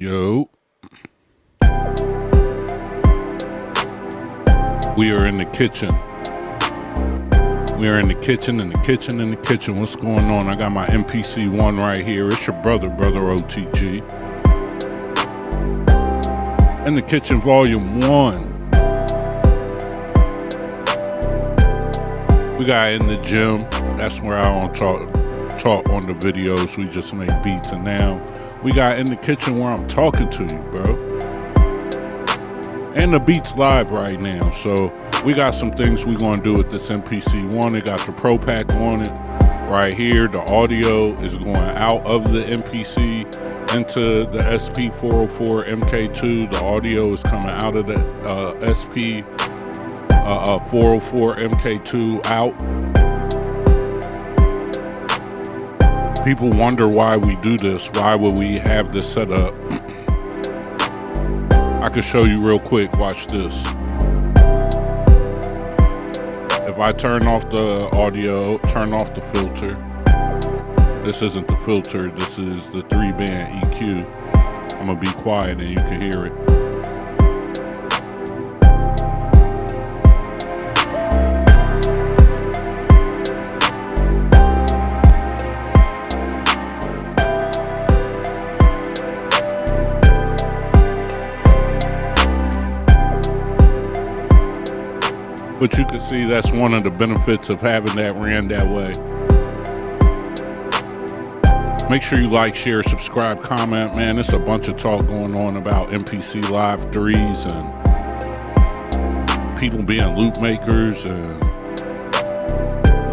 Yo. We are in the kitchen. We are in the kitchen. What's going on? I got my MPC 1 right here. It's your brother O.T.G. In the kitchen, volume 1. We got in the gym. That's where I don't talk on the videos. We just make beats. And now we got in the kitchen where I'm talking to you, bro. And the beat's live right now. So we got some things we're going to do with this MPC 1. It got the Pro Pack on it right here. The audio is going out of the MPC into the SP-404 MK2. The audio is coming out of the SP-404 MK2 out. People wonder why we do this. Why would we have this set up? I could show you real quick. Watch this. If I turn off the audio, turn off the filter. This isn't the filter. This is the 3-band EQ. I'm going to be quiet and you can hear it. But you can see that's one of the benefits of having that ran that way. Make sure you like, share, subscribe, comment. Man, there's a bunch of talk going on about MPC Live 3s and people being loop makers and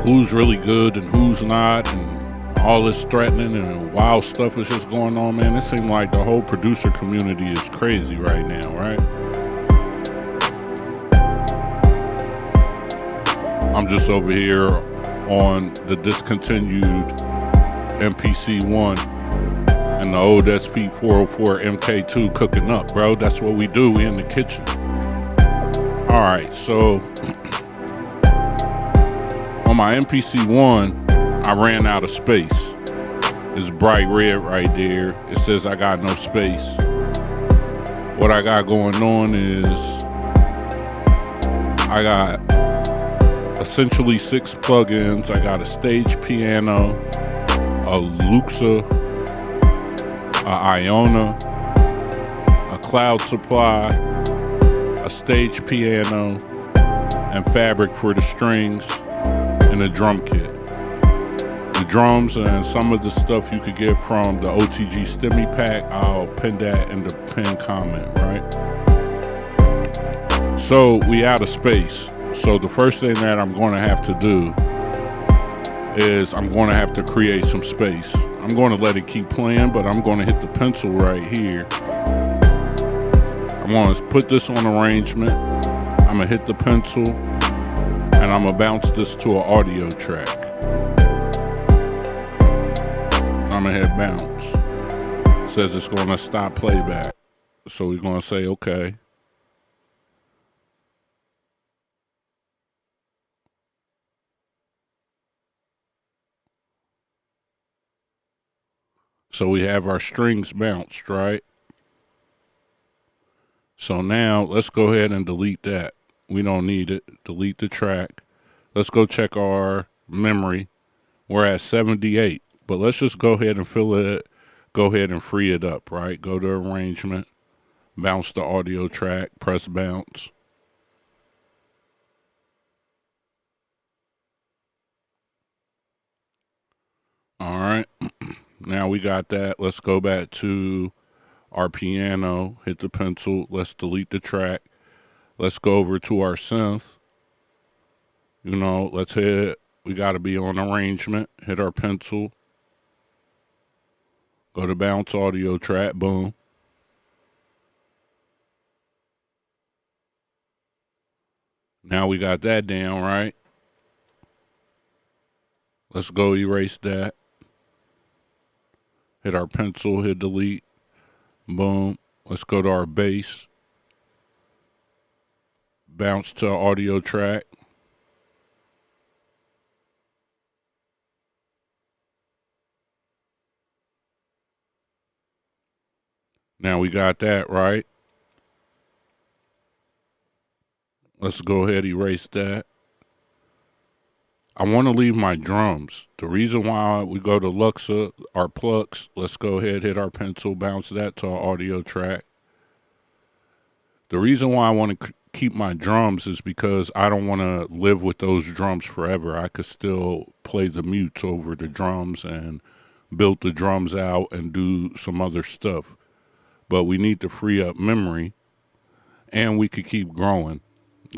who's really good and who's not, and all this threatening and wild stuff is just going on, man. It seems like the whole producer community is crazy right now, right? I'm just over here on the discontinued MPC 1 and the old SP-404 MK2 cooking up, bro. That's what we do. We in the kitchen. All right, so on my MPC 1, I ran out of space. It's bright red right there. It says I got no space. What I got going on is I got essentially 6 plugins. I got a stage piano, a Luxa, a Iona, a Cloud Supply, a stage piano, and fabric for the strings, and a drum kit. The drums and some of the stuff you could get from the O.T.G Stimmy Pack, I'll pin that in the pinned comment, right? So we out of space. So the first thing that I'm going to have to do is I'm going to have to create some space. I'm going to let it keep playing, but I'm going to hit the pencil right here. I'm going to put this on arrangement. I'm going to hit the pencil, and I'm going to bounce this to an audio track. I'm going to hit bounce. It says it's going to stop playback. So we're going to say, okay. So we have our strings bounced, right? So now let's go ahead and delete that. We don't need it. Delete the track. Let's go check our memory. We're at 78, but let's just go ahead and fill it. Go ahead and free it up, right? Go to arrangement, bounce the audio track, press bounce. All right. Now we got that. Let's go back to our piano, hit the pencil. Let's delete the track. Let's go over to our synth. You know, let's hit, we got to be on arrangement. Hit our pencil. Go to bounce audio track. Boom. Now we got that down, right? Let's go erase that. Hit our pencil, hit delete. Boom. Let's go to our bass. Bounce to audio track. Now we got that, right? Let's go ahead and erase that. I want to leave my drums. The reason why we go to Luxa, our plucks, let's go ahead, hit our pencil, bounce that to our audio track. The reason why I want to keep my drums is because I don't want to live with those drums forever. I could still play the mutes over the drums and build the drums out and do some other stuff. But we need to free up memory, and we could keep growing,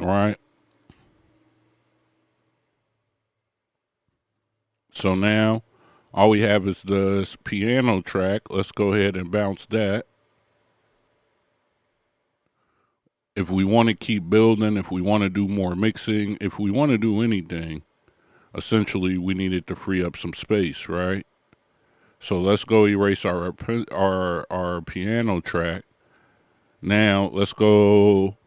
all right? So now all we have is this piano track. Let's go ahead and bounce that. If we want to keep building, if we want to do more mixing, if we want to do anything, essentially we needed to free up some space, right? So let's go erase our piano track. Now let's go,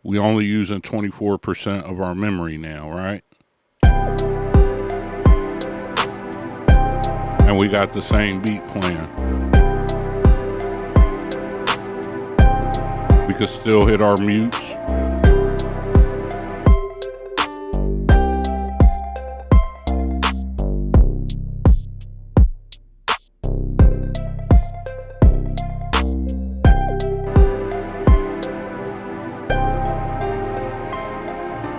we only using 24% of our memory now, right? And we got the same beat playing. We could still hit our mutes.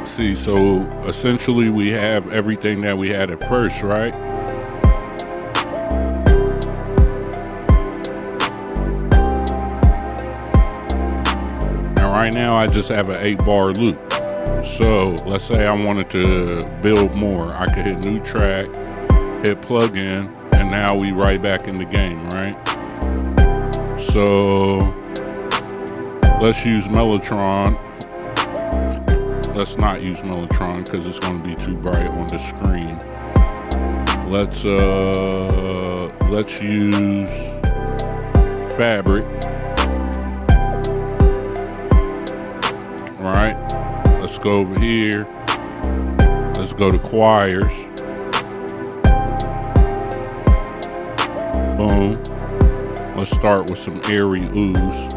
See, so essentially we have everything that we had at first, right? Right now I just have an 8-bar loop. So let's say I wanted to build more. I could hit new track, hit plug in, and now we right back in the game, right? So let's use Mellotron. Let's not use Mellotron because it's going to be too bright on the screen. Let's use Fabric. Right, let's go over here. Let's go to choirs. Boom. Let's start with some airy ooze.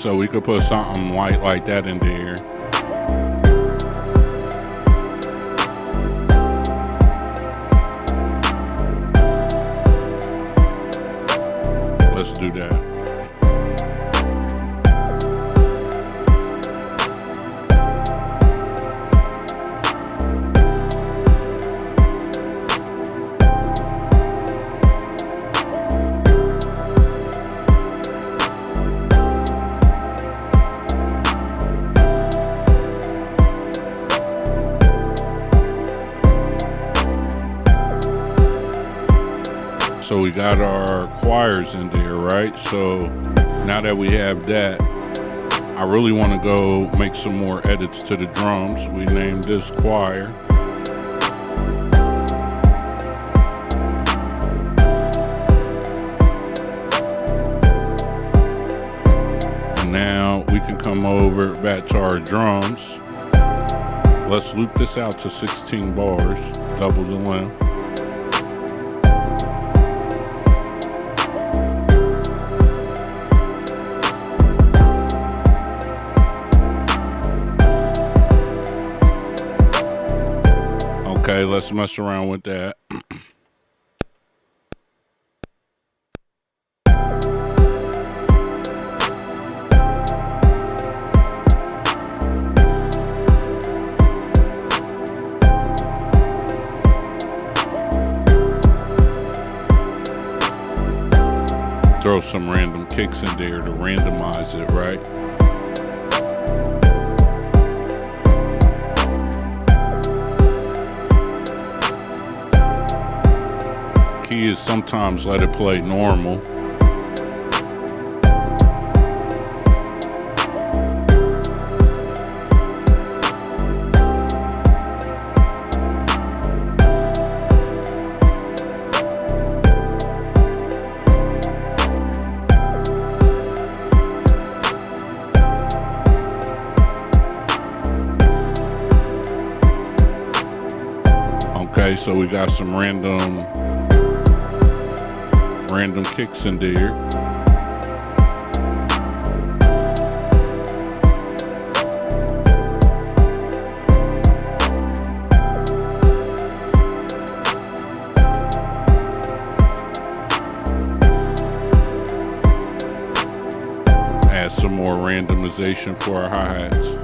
So we could put something white like that in there. Let's do that. So we got our choirs in there, right? So now that we have that, I really want to go make some more edits to the drums. We named this choir. And now we can come over back to our drums. Let's loop this out to 16 bars, double the length. Okay, let's mess around with that. Throw some random kicks in there to randomize it, right? Key is sometimes let it play normal. so we got some random kicks in there. Add some more randomization for our hi-hats.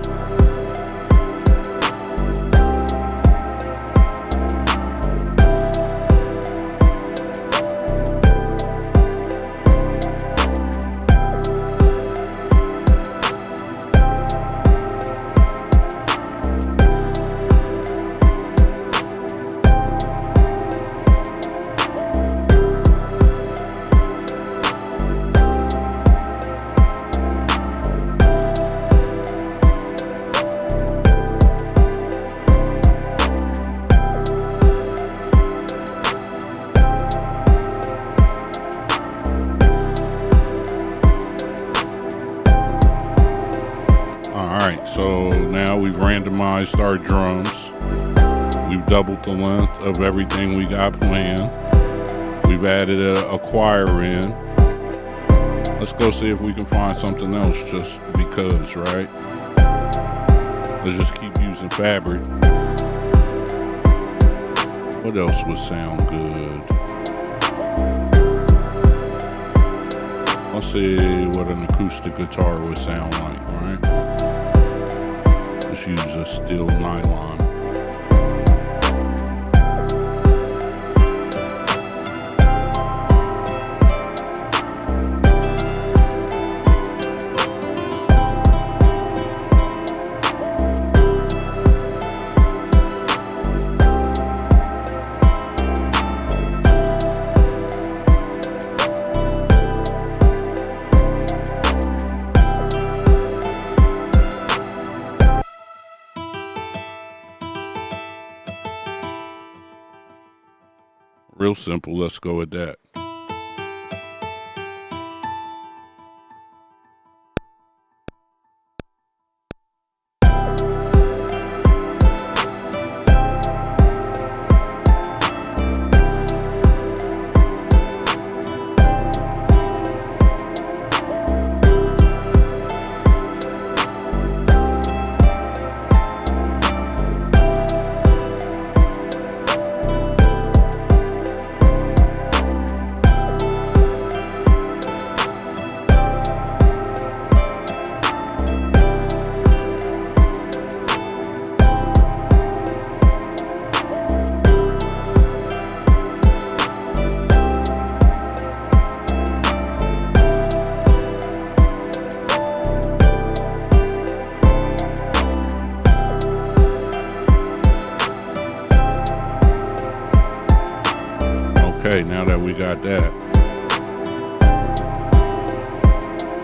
So now we've randomized our drums. We've doubled the length of everything we got planned. We've added a choir in. Let's go see if we can find something else just because, right? Let's just keep using fabric. What else would sound good? Let's see what an acoustic guitar would sound like, right? Let's use a steel nylon. Real simple, let's go with that. Okay, now that we got that,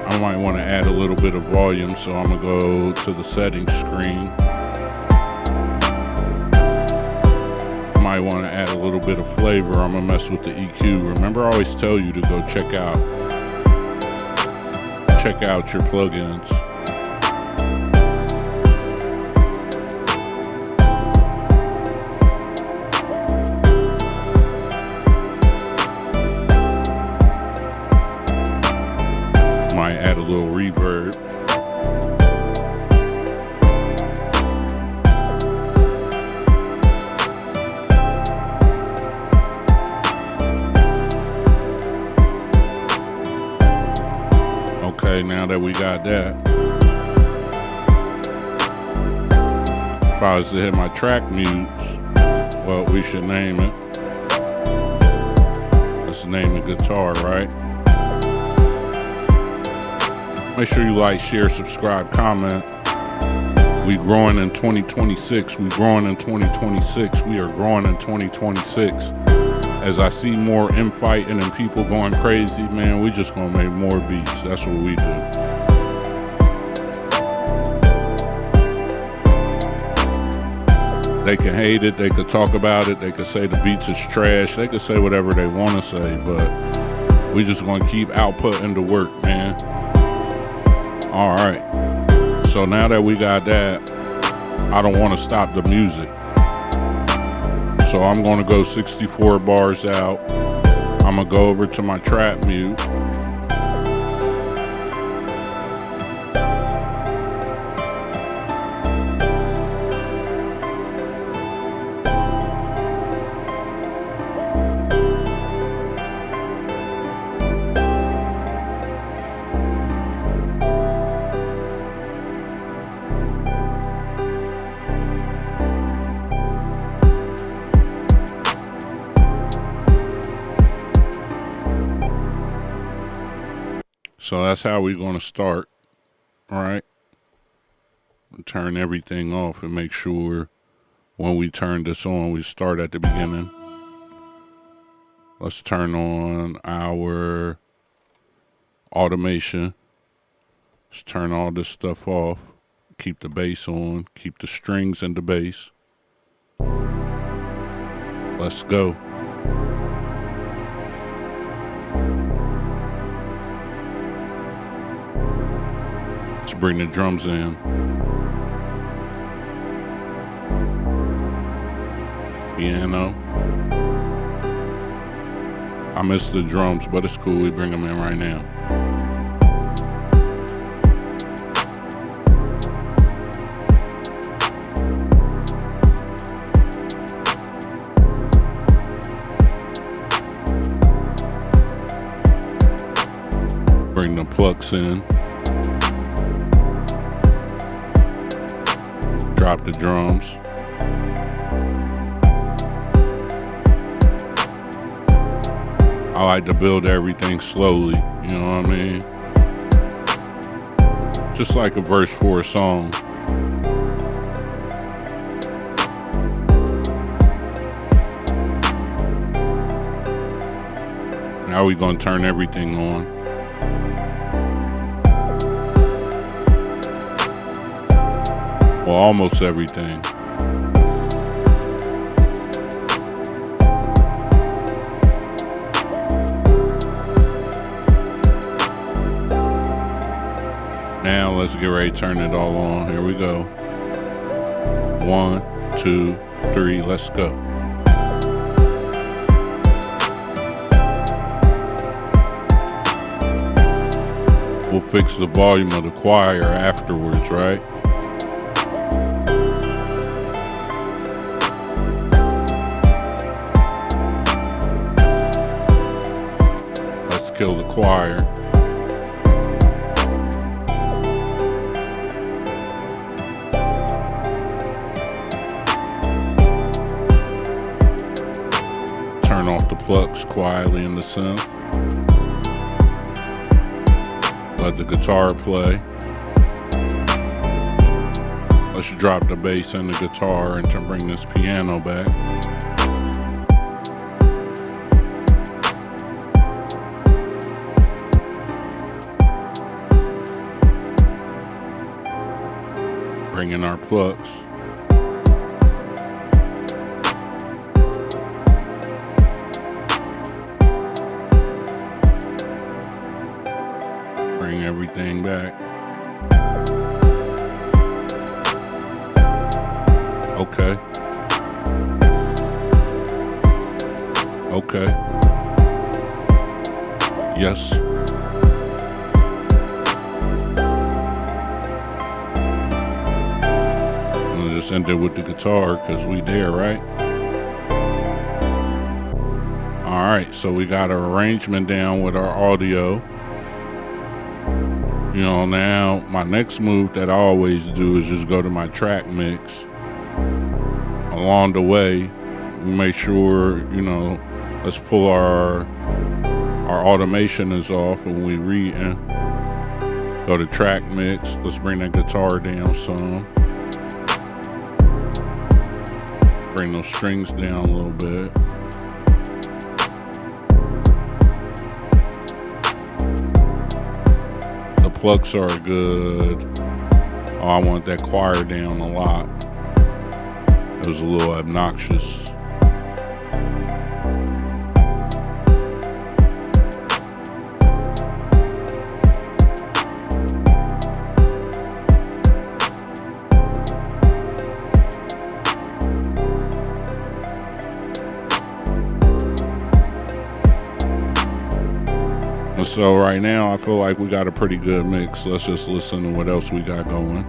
I might want to add a little bit of volume, so I'm gonna go to the settings screen. Might want to add a little bit of flavor. I'm gonna mess with the EQ. Remember, I always tell you to go check out your plugins. Might add a little reverb. Okay, now that we got that, if I was to hit my track mutes, well, we should name it. Let's name it guitar, right? Make sure you like, share, subscribe, comment. We growing in 2026. We growing in 2026. We are growing in 2026. As I see more infighting and people going crazy, man, we just gonna make more beats. That's what we do. They can hate it, they could talk about it, they could say the beats is trash, they could say whatever they want to say, but we just gonna keep outputting the work, man. All right, so now that we got that, I don't want to stop the music. So I'm going to go 64 bars out. I'm going to go over to my trap mute. So that's how we're going to start, all right? Turn everything off and make sure when we turn this on, we start at the beginning. Let's turn on our automation. Let's turn all this stuff off. Keep the bass on. Keep the strings in the bass. Let's go. Let's bring the drums in. Piano. I miss the drums, but it's cool. We bring them in right now. Bring the plucks in. Drop the drums. I like to build everything slowly, you know what I mean? Just like a verse for a song. Now we're gonna turn everything on. Well, almost everything. Now let's get ready to turn it all on. Here we go. 1, 2, 3, let's go. We'll fix the volume of the choir afterwards, right? Let's kill the choir. Turn off the plucks quietly in the synth. Let the guitar play. Let's drop the bass and the guitar and to bring this piano back. Bring in our plucks. Bring everything back. Okay. Okay. Yes. I'm gonna just end it with the guitar because we there, right? All right, so we got our arrangement down with our audio. You know, now my next move that I always do is just go to my track mix. Along the way, we make sure, you know, let's pull our automation is off when we read in. Go to track mix. Let's bring that guitar down some. Bring those strings down a little bit. Plucks are good. Oh, I want that choir down a lot. It was a little obnoxious. So right now I feel like we got a pretty good mix. Let's just listen to what else we got going.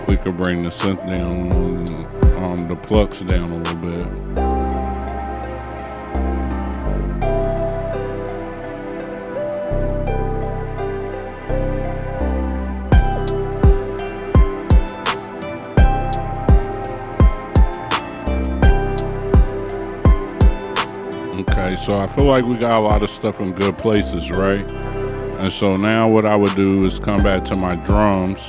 We could bring the synth down, the plucks down a little bit. Okay, so I feel like we got a lot of stuff in good places, right? And so now what I would do is come back to my drums.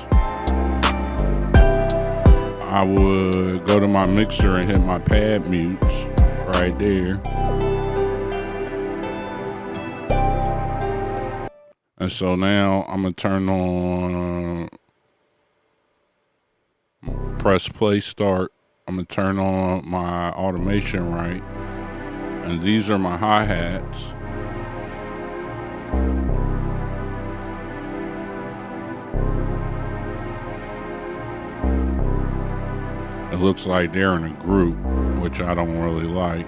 I would go to my mixer and hit my pad mutes right there. And so now I'm gonna turn on, press play start. I'm gonna turn on my automation right. And these are my hi-hats. It looks like they're in a group, which I don't really like.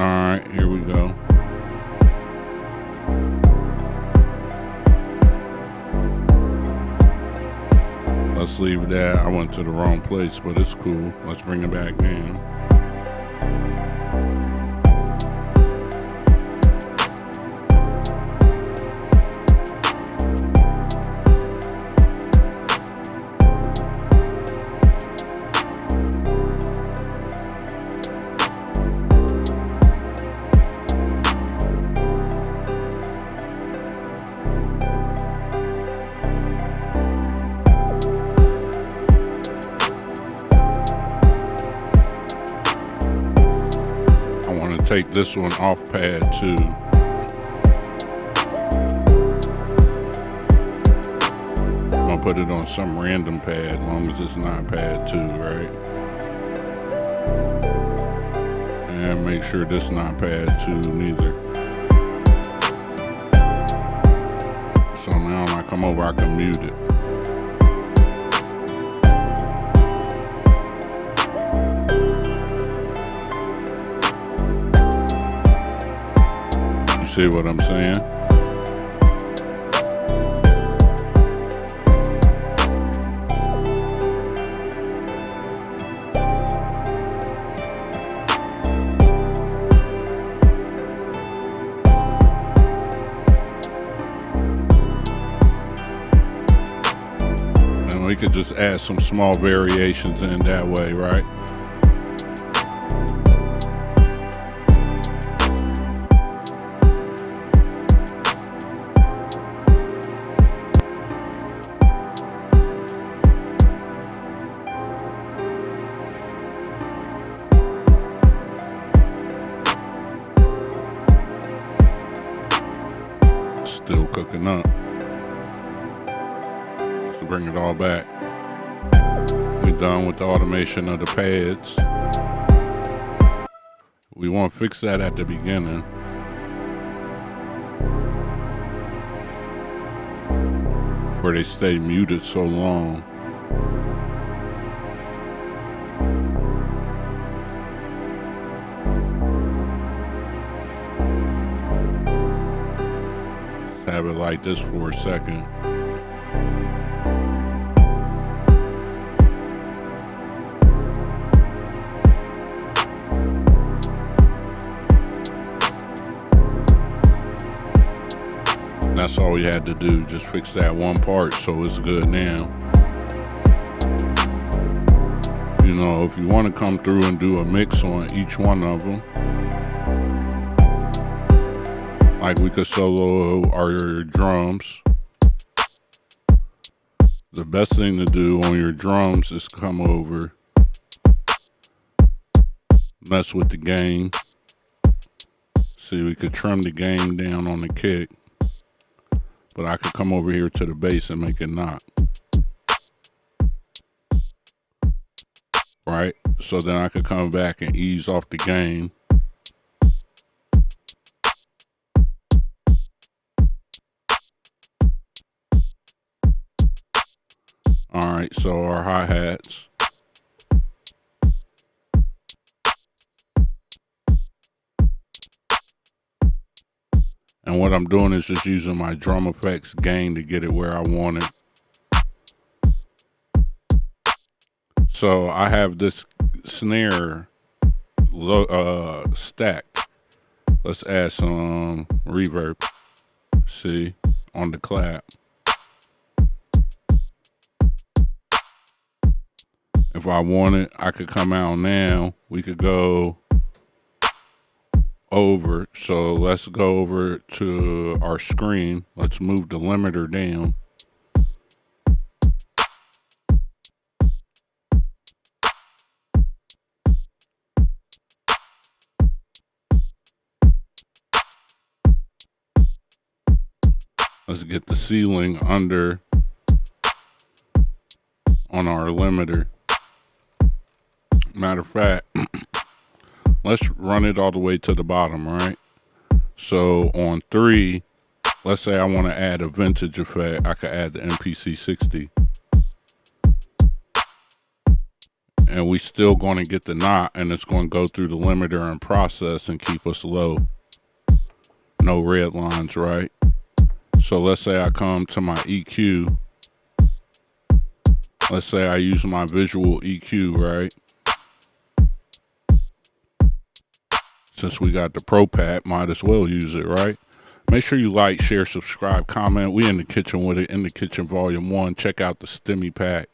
Alright, here we go. Let's leave that. I went to the wrong place, but it's cool. Let's bring it back now. Take this one off pad 2. I'm gonna put it on some random pad as long as it's not pad 2, right? And make sure this is not pad 2 neither. So now when I come over, I can mute it. See what I'm saying? And we could just add some small variations in that way, right? Still cooking up. So bring it all back. We're done with the automation of the pads. We want to fix that at the beginning. Where they stay muted so long. Have it like this for a second. That's all we had to do, just fix that one part so it's good now. You know, if you want to come through and do a mix on each one of them, like we could solo our drums. The best thing to do on your drums is come over, mess with the gain. See, we could trim the gain down on the kick, but I could come over here to the bass and make it knock. right? So then I could come back and ease off the gain. All right, so our hi-hats. And what I'm doing is just using my drum effects gain to get it where I want it. So I have this snare stacked. Let's add some reverb. See, on the clap. If I want it, I could come out now. We could go over. So let's go over to our screen. Let's move the limiter down. Let's get the ceiling under on our limiter. Matter of fact, let's run it all the way to the bottom, right? So on 3, let's say I want to add a vintage effect. I could add the MPC 60. And we still going to get the knot, and it's going to go through the limiter and process and keep us low. No red lines, right? So let's say I come to my EQ. Let's say I use my visual EQ, right? Since we got the Pro Pack, might as well use it, right? Make sure you like, share, subscribe, comment. We in the kitchen with it. In the Kitchen Volume 1. Check out the Stimmy Pack.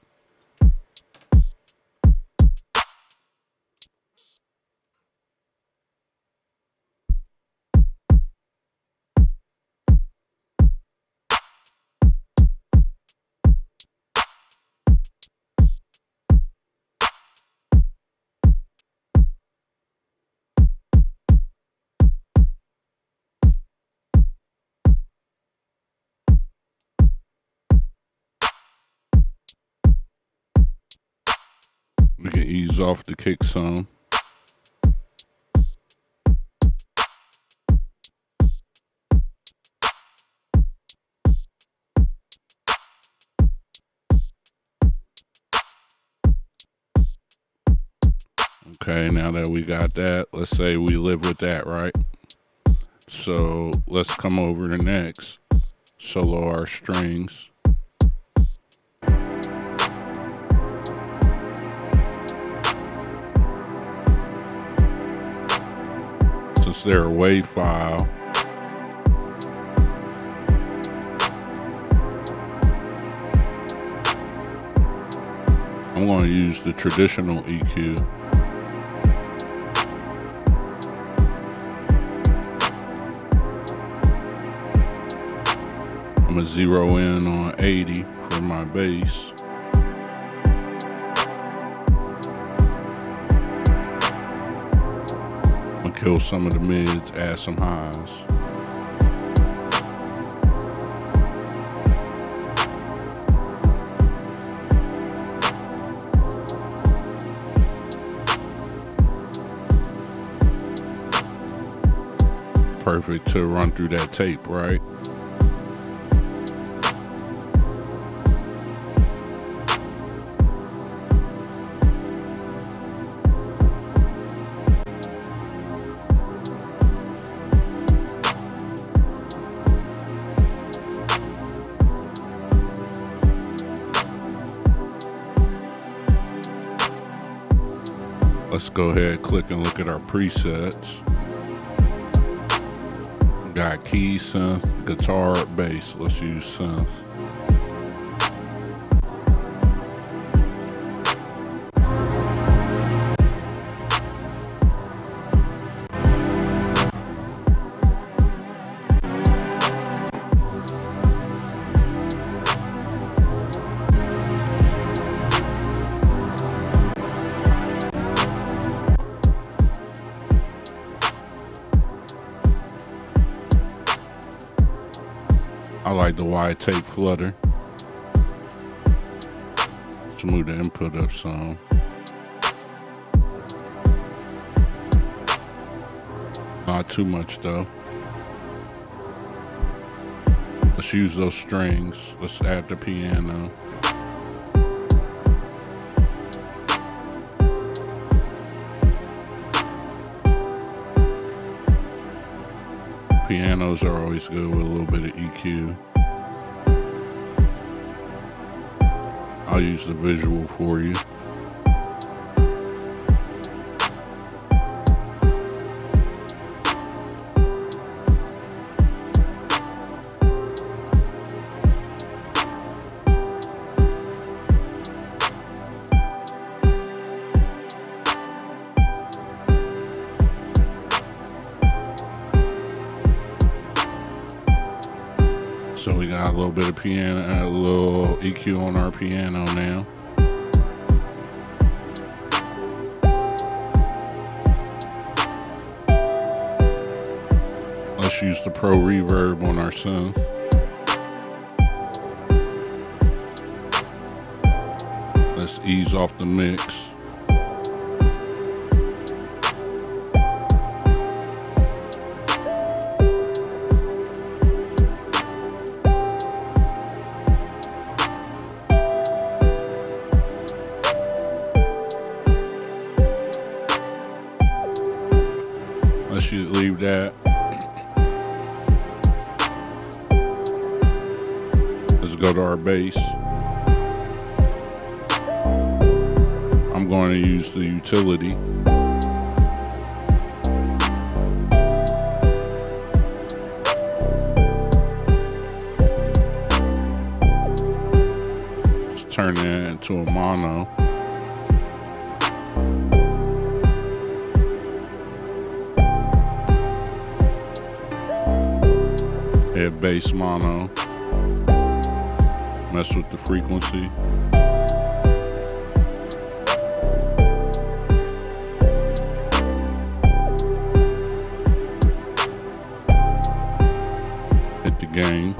We can ease off the kick some. Okay, now that we got that, let's say we live with that, right? So let's come over to next. Solo our strings. Since they're a WAV file, I'm going to use the traditional EQ. I'm going to zero in on 80 for my bass. I'm going to kill some of the mids, add some highs. Perfect to run through that tape, right? Let's go ahead, click and look at our presets. Got key, synth, guitar, bass. Let's use synth. I like the wide tape flutter. Let's move the input up some. Not too much though. Let's use those strings. Let's add the piano. Pianos are always good with a little bit of EQ. I'll use the visual for you. So we got a little bit of piano, a little EQ on our piano now. Let's use the Pro Reverb on our synth. Let's ease off the mix. Let's leave that. Let's go to our bass. I'm going to use the utility. Just turn that into a mono. Hit bass mono. Mess with the frequency. Hit the gain.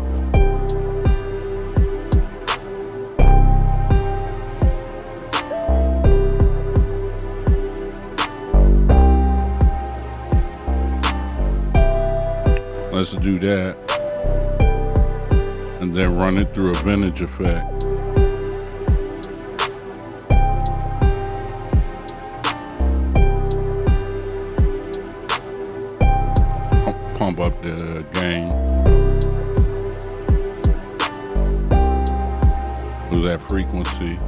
Let's do that. And then run it through a vintage effect. Pump up the gain. Do that frequency.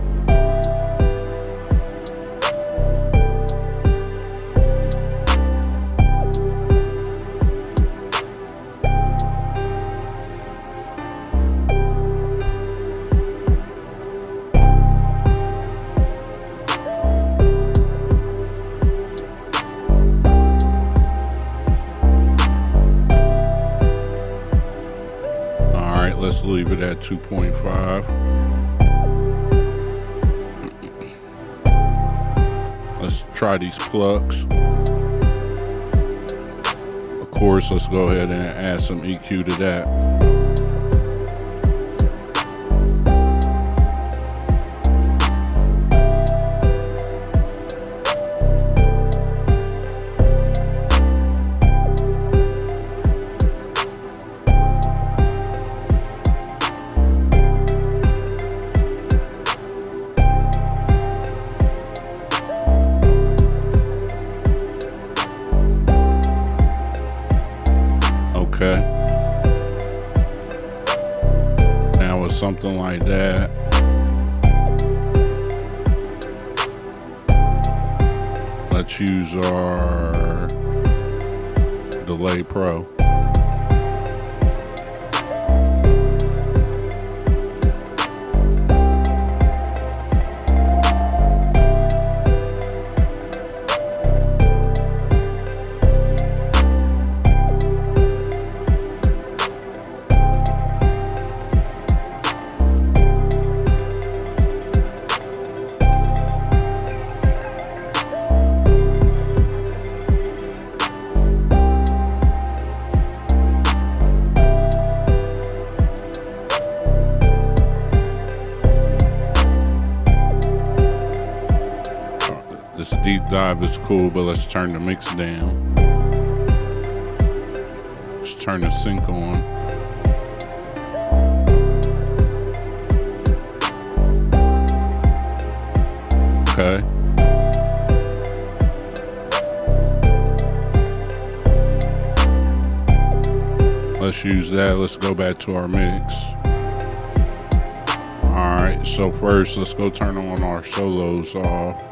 Let's leave it at 2.5. Let's try these plucks. Of course, let's go ahead and add some EQ to that. Okay. Now with something like that, let's use our Delay Pro. This deep dive is cool, but let's turn the mix down. Just turn the sync on. Okay. Let's use that. Let's go back to our mix. Alright, so first let's go turn on our solos off.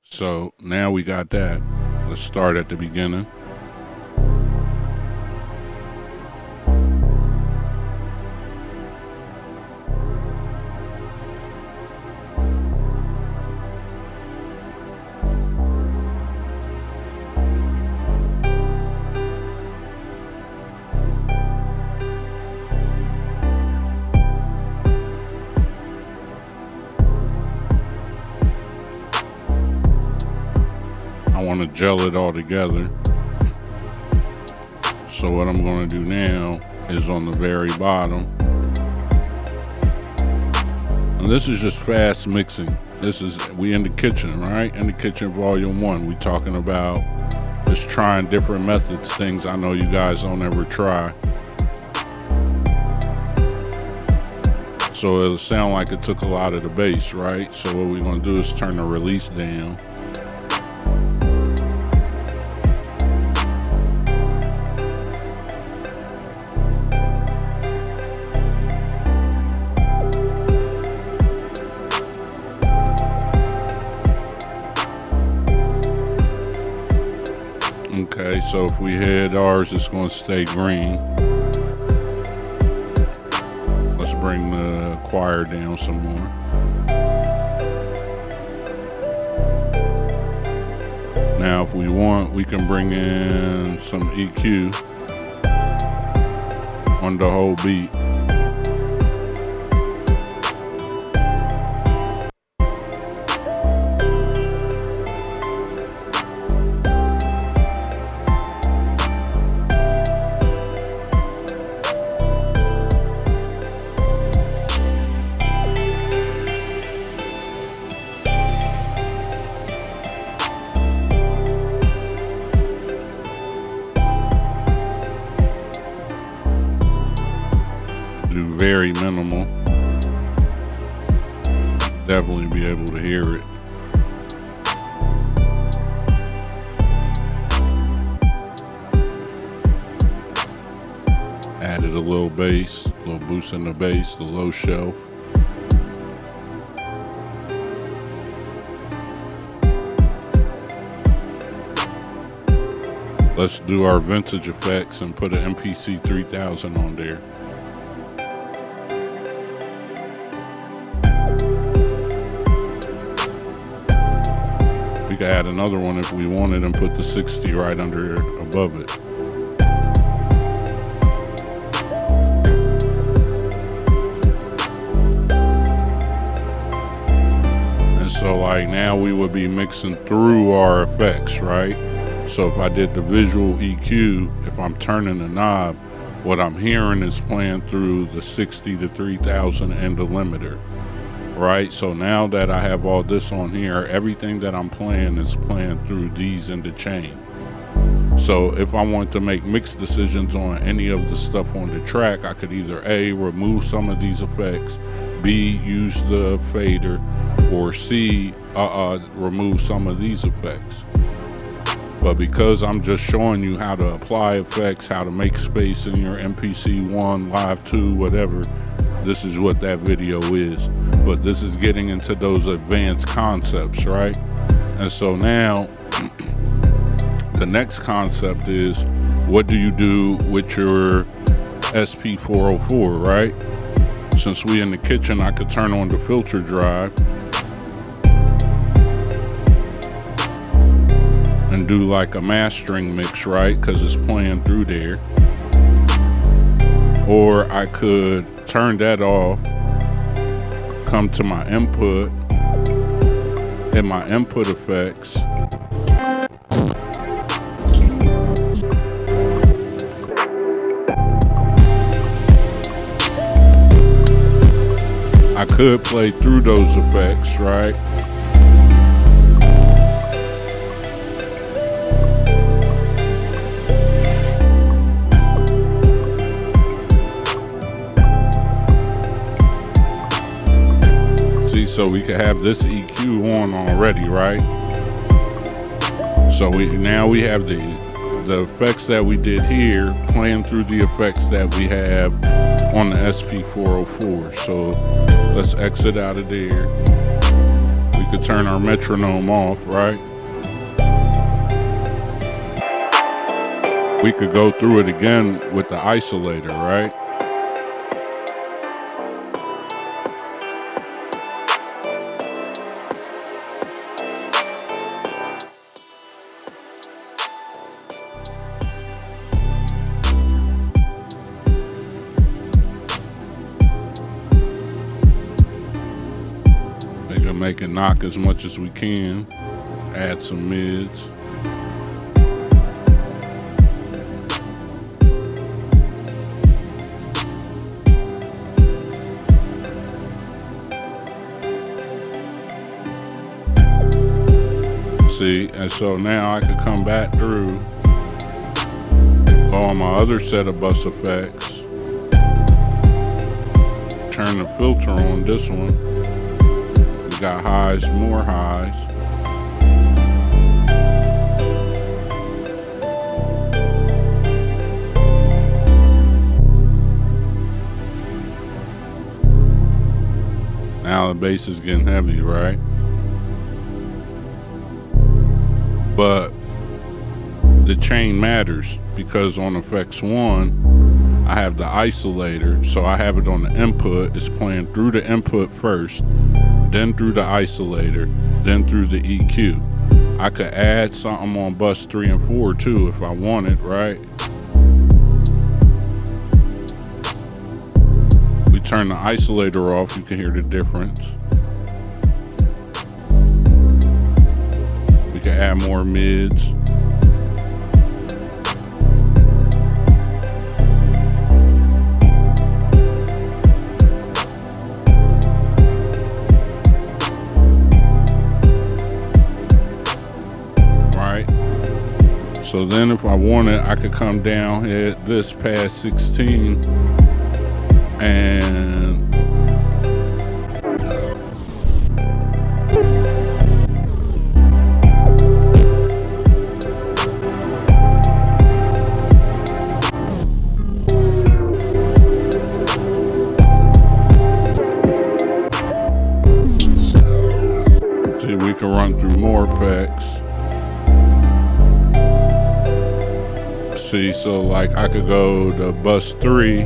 So now we got that. Let's start at the beginning. I want to gel it all together. So what I'm going to do now is on the very bottom. And this is just fast mixing. We in the kitchen, right? In the kitchen volume 1. We talking about just trying different methods, things I know you guys don't ever try. So it'll sound like it took a lot of the bass, right? So what we're going to do is turn the release down. Okay, so if we hit ours, it's going to stay green. Let's bring the choir down some more. Now, if we want, we can bring in some EQ on the whole beat. Do very minimal. Definitely be able to hear it. Added a little bass, a little boost in the bass, the low shelf. Let's do our vintage effects and put an MPC 3000 on there. We could add another one if we wanted and put the 60 right under above it. And so like now we would be mixing through our effects, right? So if I did the visual EQ, if I'm turning the knob, what I'm hearing is playing through the 60 to 3000 and the limiter. Right, so now that I have all this on here, everything that I'm playing is playing through these in the chain. So if I want to make mix decisions on any of the stuff on the track, I could either A, remove some of these effects, B, use the fader, or C, remove some of these effects. But because I'm just showing you how to apply effects, how to make space in your MPC 1, Live 2, whatever, this is what that video is. But this is getting into those advanced concepts, right? And so now the next concept is, what do you do with your SP-404, right? Since we in the kitchen, I could turn on the filter drive and do like a mastering mix, right? Because it's playing through there. Or I could turn that off, come to my input, hit my input effects, I could play through those effects, right? See, so we could have this EQ on already, right? So now we have the effects that we did here playing through the effects that we have on the SP-404. So let's exit out of there. We could turn our metronome off, right? We could go through it again with the isolator, right? Make it knock as much as we can. Add some mids. See, and so now I could come back through all my other set of bus effects. Turn the filter on this one. Got highs, more highs. Now the bass is getting heavy, right? But the chain matters because on effects 1, I have the isolator, so I have it on the input. It's playing through the input first, then through the isolator, then through the EQ. I could add something on bus 3 and 4 too if I wanted, right? We turn the isolator off, you can hear the difference. We can add more mids. So then if I wanted, I could come down, hit this past 16, and see, we can run through more effects. See, so like I could go to bus 3,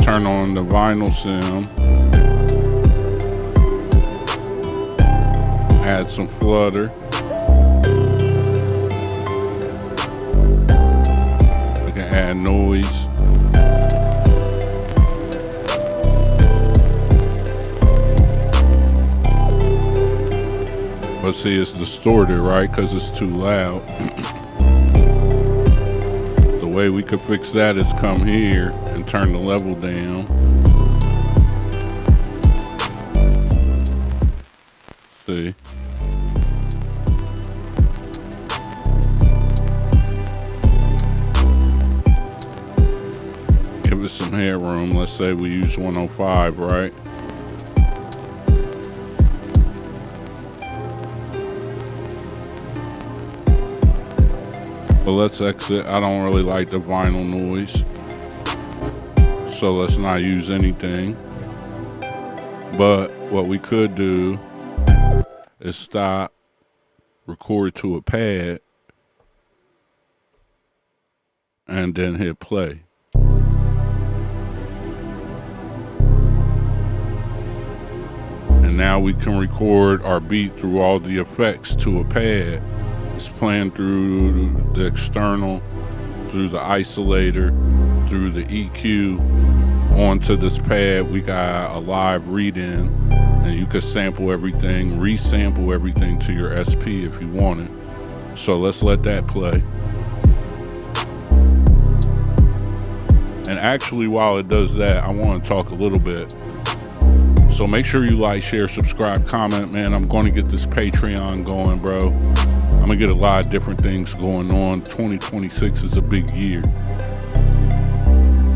turn on the vinyl sim, add some flutter. We can add noise. But see, it's distorted, right? Because it's too loud. The way we could fix that is come here and turn the level down. See? Give it some headroom. Let's say we use 105, right? But let's exit. I don't really like the vinyl noise, so let's not use anything. But what we could do is stop, record to a pad, and then hit play. And now we can record our beat through all the effects to a pad. It's playing through the external, through the isolator, through the EQ, onto this pad. We got a live read-in, and you could sample everything, resample everything to your SP if you wanted. So let's let that play. And actually, while it does that, I want to talk a little bit. So make sure you like, share, subscribe, comment, man. I'm going to get this Patreon going, bro. I'm going to get a lot of different things going on. 2026 is a big year.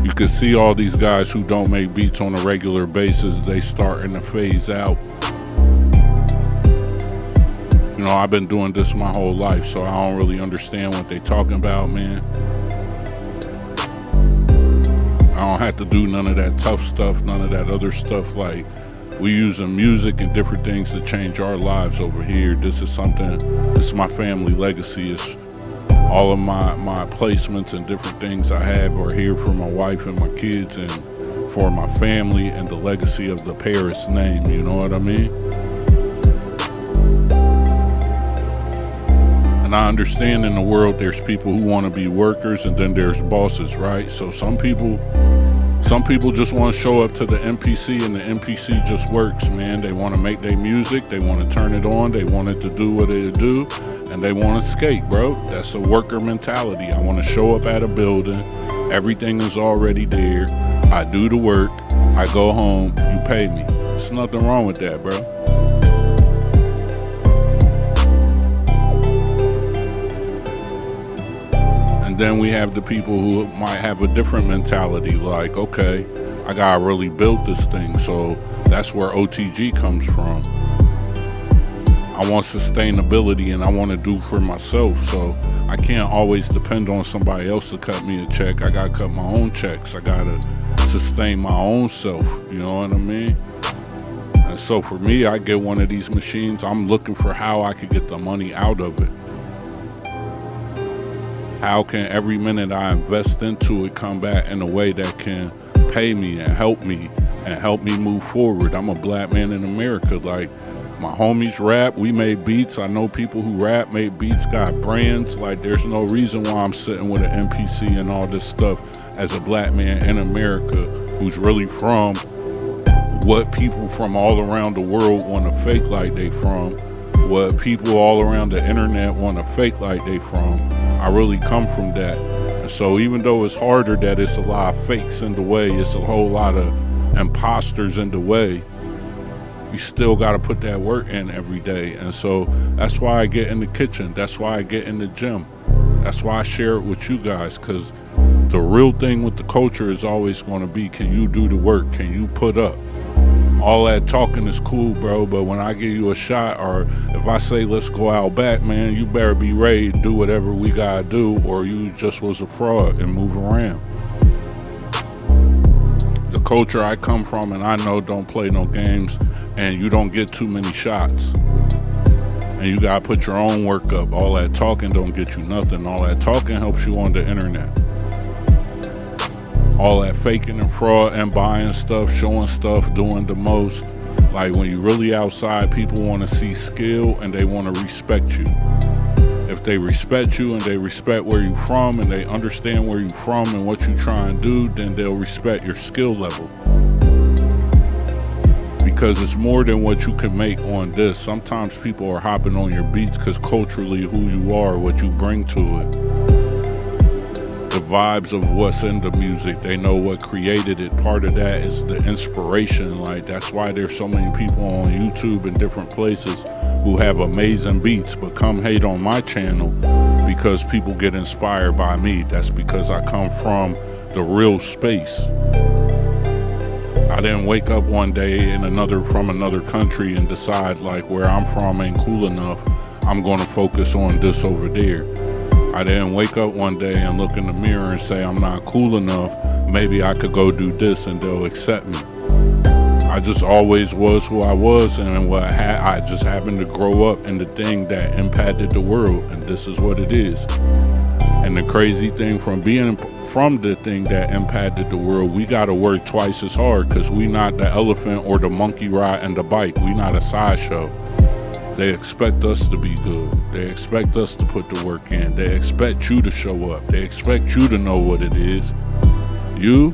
You can see all these guys who don't make beats on a regular basis, they starting to phase out. You know, I've been doing this my whole life, so I don't really understand what they talking about, man. I don't have to do none of that tough stuff, none of that other stuff. Like, we using music and different things to change our lives over here. This is my family legacy. It's all of my placements and different things I have are here for my wife and my kids and for my family and the legacy of the Paris name, you know what I mean? And I understand in the world there's people who want to be workers and then there's bosses, right? So some people just want to show up to the MPC and the MPC just works, man. They want to make their music, they want to turn it on, they want it to do what it do, and they want to skate, bro. That's a worker mentality. I want to show up at a building, everything is already there, I do the work, I go home, you pay me. There's nothing wrong with that, bro. And then we have the people who might have a different mentality, like, okay, I gotta really build this thing, so that's where O.T.G comes from. I want sustainability and I want to do for myself, so I can't always depend on somebody else to cut me a check. I gotta cut my own checks. I gotta sustain my own self, you know what I mean? And so for me, I get one of these machines, I'm looking for how I could get the money out of it. How can every minute I invest into it come back in a way that can pay me and help me move forward? I'm a black man in America. Like, my homies rap, we made beats. I know people who rap, made beats, got brands. Like, there's no reason why I'm sitting with an MPC and all this stuff as a black man in America who's really from what people from all around the world want to fake like they from, what people all around the internet want to fake like they from. I really come from that. And so even though it's harder, that it's a lot of fakes in the way, it's a whole lot of imposters in the way, you still got to put that work in every day. And so that's why I get in the kitchen. That's why I get in the gym. That's why I share it with you guys, because the real thing with the culture is always going to be, can you do the work? Can you put up? All that talking is cool, bro, but when I give you a shot, or if I say let's go out back, man, you better be ready to do whatever we gotta do, or you just was a fraud and move around. The culture I come from and I know don't play no games, and you don't get too many shots. And you gotta put your own work up. All that talking don't get you nothing. All that talking helps you on the internet. All that faking and fraud and buying stuff, showing stuff, doing the most. Like, when you really outside, people want to see skill and they want to respect you. If they respect you and they respect where you from and they understand where you from and what you try and do, then they'll respect your skill level. Because it's more than what you can make on this. Sometimes people are hopping on your beats because culturally who you are, what you bring to it. The vibes of what's in the music, they know what created it. Part of that is the inspiration. Like, that's why there's so many people on YouTube and different places who have amazing beats, but come hate on my channel because people get inspired by me. That's because I come from the real space. I didn't wake up one day from another country and decide, like, where I'm from ain't cool enough, I'm going to focus on this over there. I didn't wake up one day and look in the mirror and say, I'm not cool enough, maybe I could go do this and they'll accept me. I just always was who I was, and I just happened to grow up in the thing that impacted the world, and this is what it is. And the crazy thing from being from the thing that impacted the world, we got to work twice as hard, because we not the elephant or the monkey riding the bike. We not a sideshow. They expect us to be good. They expect us to put the work in. They expect you to show up. They expect you to know what it is. You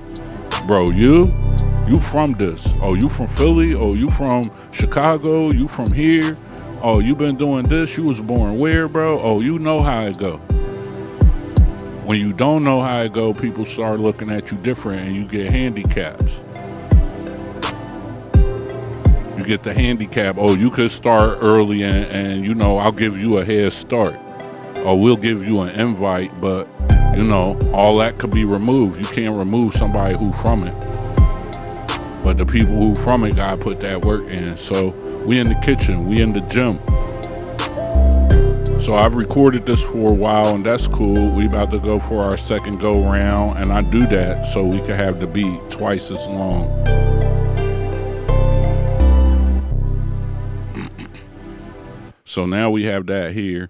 from this. Oh, you from Philly? Oh, you from Chicago? You from here? Oh, you been doing this? You was born where, bro? Oh, you know how it go. When you don't know how it go, people start looking at you different and you get handicaps. You get the handicap. Oh, you could start early and you know, I'll give you a head start. Or we'll give you an invite, but you know, all that could be removed. You can't remove somebody who from it. But the people who from it gotta put that work in. So we in the kitchen, we in the gym. So I've recorded this for a while and that's cool. We about to go for our second go round, and I do that so we can have the beat twice as long. So now we have that here.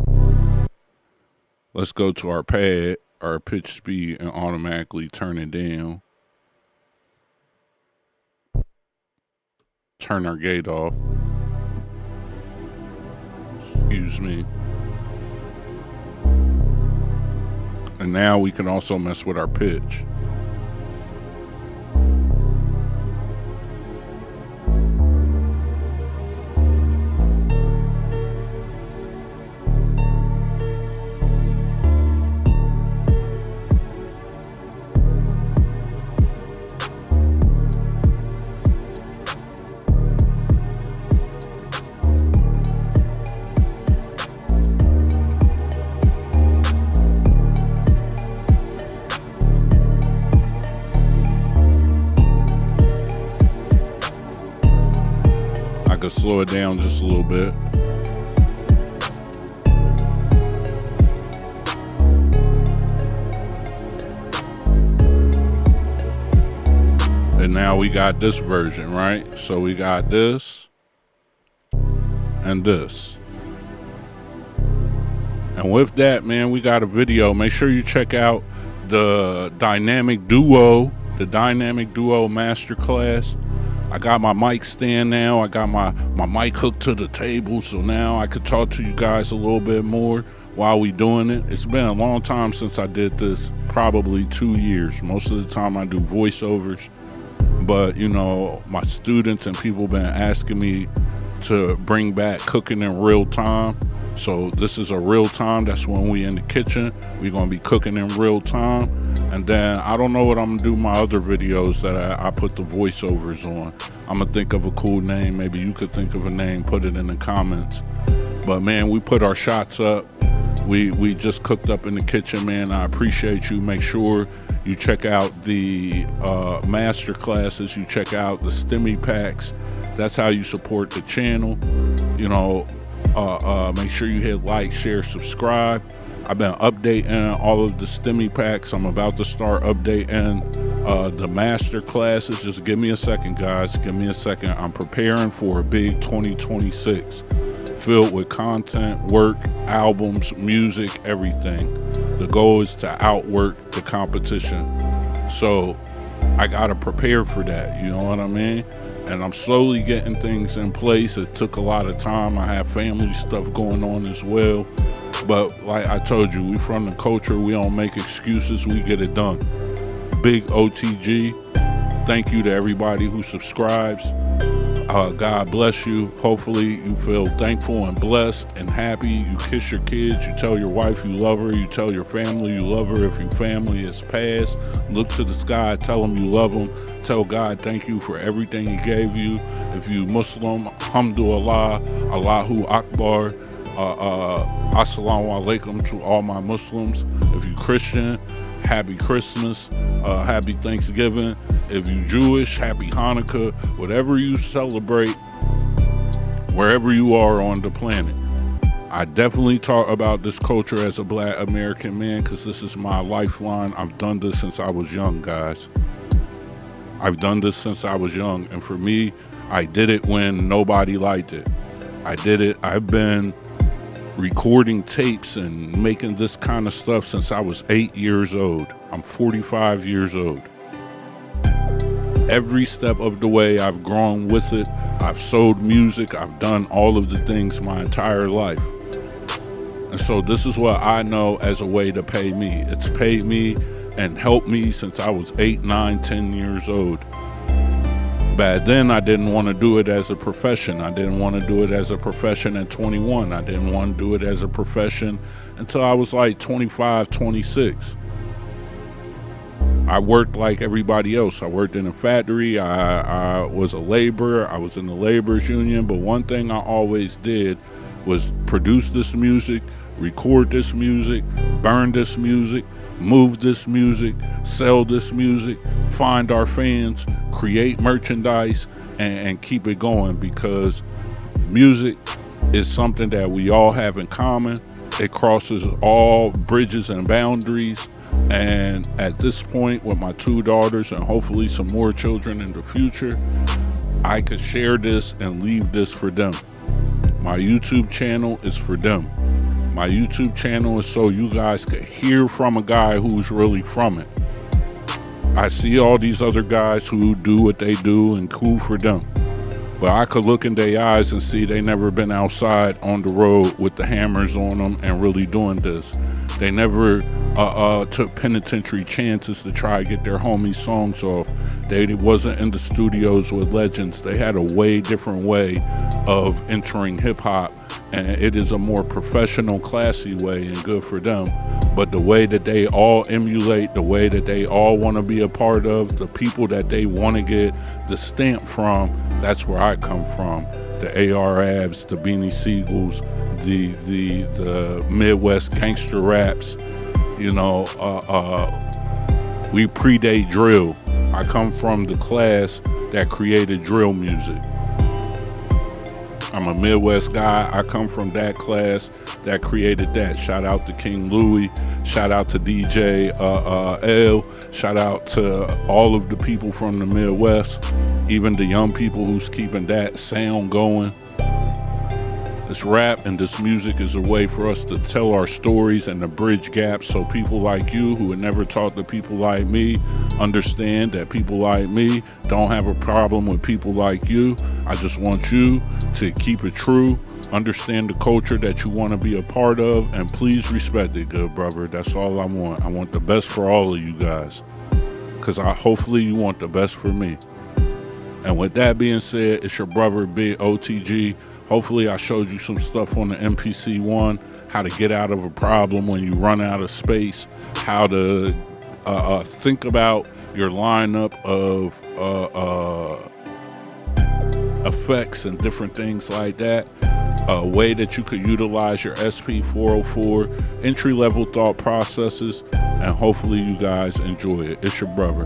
Let's go to our pad, our pitch speed, and automatically turn it down. Turn our gate off. Excuse me. And now we can also mess with our pitch. Slow it down just a little bit. And now we got this version, right? So we got this and this. And with that, man, we got a video. Make sure you check out the Dynamic Duo Masterclass. I got my mic stand now. I got my mic hooked to the table, so now I could talk to you guys a little bit more while we doing it. It's been a long time since I did this, probably 2 years. Most of the time I do voiceovers, but you know, my students and people been asking me to bring back cooking in real time. So this is a real time. That's when we in the kitchen. We're gonna be cooking in real time. And then I don't know what I'm gonna do my other videos that I put the voiceovers on. I'm gonna think of a cool name. Maybe you could think of a name, put it in the comments. But man, we put our shots up. We just cooked up in the kitchen, man. I appreciate you. Make sure you check out the master classes. You check out the STEMI packs. That's how you support the channel. You know, make sure you hit like, share, subscribe. I've been updating all of the STEMI packs. I'm about to start updating the master classes. Just give me a second, guys. Give me a second. I'm preparing for a big 2026 filled with content, work, albums, music, everything. The goal is to outwork the competition. So I gotta prepare for that, you know what I mean? And I'm slowly getting things in place. It took a lot of time. I have family stuff going on as well. But like I told you, we from the culture. We don't make excuses. We get it done. Big O.T.G. Thank you to everybody who subscribes. God bless you. Hopefully you feel thankful and blessed and happy. You kiss your kids. You tell your wife you love her. You tell your family you love her. If your family is passed, look to the sky. Tell them you love them. Tell God thank you for everything he gave you. If you Muslim, alhamdulillah, Allahu Akbar. Assalamu alaikum to all my Muslims. If you Christian, happy Christmas, happy Thanksgiving. If you Jewish, happy Hanukkah. Whatever you celebrate, wherever you are on the planet. I definitely talk about this culture as a Black American man because this is my lifeline. I've done this since I was young, guys. I've done this since I was young, and for me, I did it when nobody liked it. I did it. I've been recording tapes and making this kind of stuff since I was 8 years old. I'm 45 years old. Every step of the way I've grown with it. I've sold music. I've done all of the things my entire life. And so this is what I know as a way to pay me. It's paid me and helped me since I was 8, 9, 10 years old. Back then, I didn't want to do it as a profession. I didn't want to do it as a profession at 21. I didn't want to do it as a profession until I was like 25, 26. I worked like everybody else. I worked in a factory. I was a laborer. I was in the laborers union. But one thing I always did was produce this music, record this music, burn this music, move this music, sell this music, find our fans, create merchandise, and keep it going, because music is something that we all have in common. It crosses all bridges and boundaries. And at this point, with my 2 daughters and hopefully some more children in the future, I could share this and leave this for them. My YouTube channel is for them. My YouTube channel is so you guys could hear from a guy who's really from it. I see all these other guys who do what they do, and cool for them. But I could look in their eyes and see they never been outside on the road with the hammers on them and really doing this. They never took penitentiary chances to try to get their homies' songs off. They wasn't in the studios with legends. They had a way different way of entering hip-hop, and it is a more professional, classy way, and good for them. But the way that they all emulate, the way that they all want to be a part of, the people that they want to get the stamp from, that's where I come from. The AR-Abs, the Beanie Siegels, the Midwest gangster raps, you know, we predate drill. I come from the class that created drill music. I'm a Midwest guy. I come from that class that created that. Shout out to King Louie. Shout out to DJ L. Shout out to all of the people from the Midwest, even the young people who's keeping that sound going. This rap and this music is a way for us to tell our stories and to bridge gaps, so people like you who would never talk to people like me understand that people like me don't have a problem with people like you. I just want you to keep it true, understand the culture that you want to be a part of, and please respect it, good brother. That's all I want. I want the best for all of you guys, because hopefully you want the best for me. And with that being said, it's your brother Big O.T.G. Hopefully I showed you some stuff on the MPC one, how to get out of a problem when you run out of space, how to think about your lineup of effects and different things like that, a way that you could utilize your SP-404, entry-level thought processes, and hopefully you guys enjoy it. It's your brother.